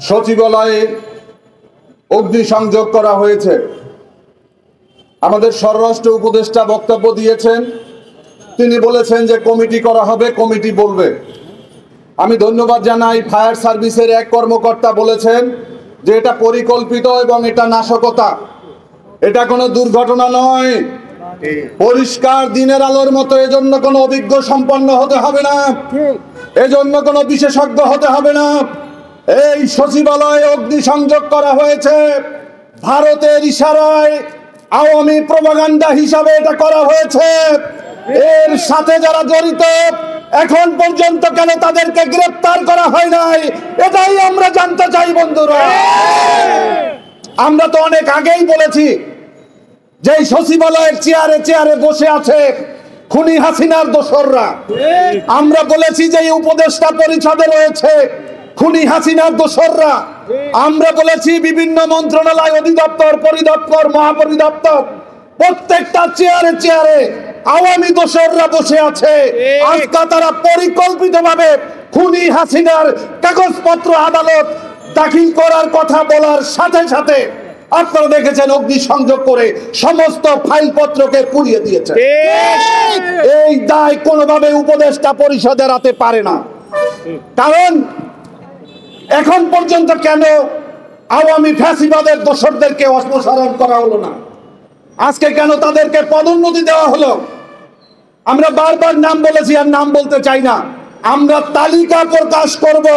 সচিবালয়ে অগ্নিসংযোগ করা হয়েছে। আমাদের স্বরাষ্ট্র উপদেষ্টা বক্তব্য দিয়েছেন, তিনি বলেছেন যে কমিটি করা হবে, কমিটি বলবে। আমি ধন্যবাদ জানাই, ফায়ার সার্ভিসের এক কর্মকর্তা বলেছেন যে এটা পরিকল্পিত এবং এটা নাশকতা, এটা কোনো দুর্ঘটনা নয়, পরিষ্কার দিনের আলোর মতো। এজন্য কোনো অভিজ্ঞ সম্পন্ন হতে হবে না, এজন্য কোনো বিশেষজ্ঞ হতে হবে না। এই সচিবালয়ে অগ্নিসংযোগ করা হয়েছে ভারতের ইশারায়, আওয়ামী প্রপাগান্ডা হিসাবে এটা করা হয়েছে। এর সাথে যারা জড়িত এখন পর্যন্ত কেন তাদেরকে গ্রেফতার করা হয় নাই, এটাই আমরা জানতে চাই বন্ধুরা। আমরা তো অনেক আগেই বলেছি যে সচিবালয়ের চেয়ারে চেয়ারে বসে আছে খুনি হাসিনার দোসররা। আমরা বলেছি যে উপদেষ্টা পরিষদে রয়েছে খুনি হাসিনার দোসররা। আমরা বলেছি বিভিন্ন মন্ত্রণালয়, অধিদপ্তর, পরিদপ্তর, মহাপরিদপ্তর, প্রত্যেকটা চেয়ারে চেয়ারে আওয়ামী দোসররা বসে আছে। আজকে তারা পরিকল্পিতভাবে খুনি হাসিনার কাগজপত্র আদালত দাখিল করার কথা বলার সাথে সাথে আপনারা দেখেছেন অগ্নিসংযোগ করে সমস্ত ফাইলপত্রকে পুড়িয়ে দিয়েছে। এই দায় কোনোভাবে উপদেষ্টা পরিষদ এড়াতে পারে না। কারণ এখন পর্যন্ত কেন আওয়ামী ফ্যাসিবাদের দোসরদেরকে অপসারণ করা হলো না? আজকে কেন তাদেরকে পদোন্নতি দেওয়া হলো? আমরা বারবার নাম বলেছি, আর নাম বলতে চাই না। আমরা তালিকা প্রকাশ করব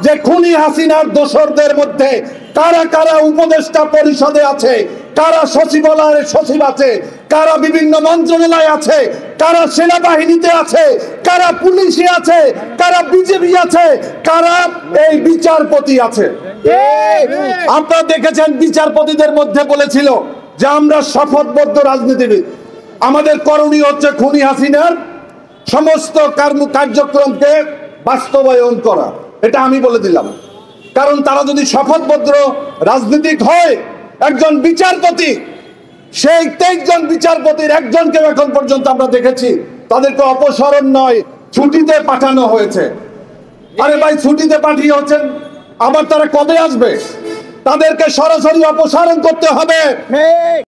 যে খুনি হাসিনার দোসরদের মধ্যে কারা কারা উপদেষ্টা পরিষদে আছে, কারা সচিবালয়ের সচিব আছে, কারা বিভিন্ন মন্ত্রণালয় আছে, কারা সেনাবাহিনীতে আছে, কারা পুলিশে আছে, কারা বিজেপি আছে, কারা এই বিচারপতি আছে। আপনারা দেখেছেন বিচারপতিদের মধ্যে বলেছিল যে আমরা শপথবদ্ধ রাজনীতিবিদ, আমাদের করণীয় হচ্ছে খুনি হাসিনার সমস্ত কার্যক্রমকে বাস্তবায়ন করা। এটা আমি বলে দিলাম। কারণ তারা যদি শপথবদ্ধ রাজনীতিক হয়, একজন বিচারপতি, সেই 23 জন বিচারপতির একজনকে এখন পর্যন্ত আমরা দেখেছি তাদেরকে অপসারণ নয়, ছুটিতে পাঠানো হয়েছে। আরে ভাই, ছুটিতে পাঠিয়ে হচ্ছেন, আবার তারা কবে আসবে? তাদেরকে সরাসরি অপসারণ করতে হবে।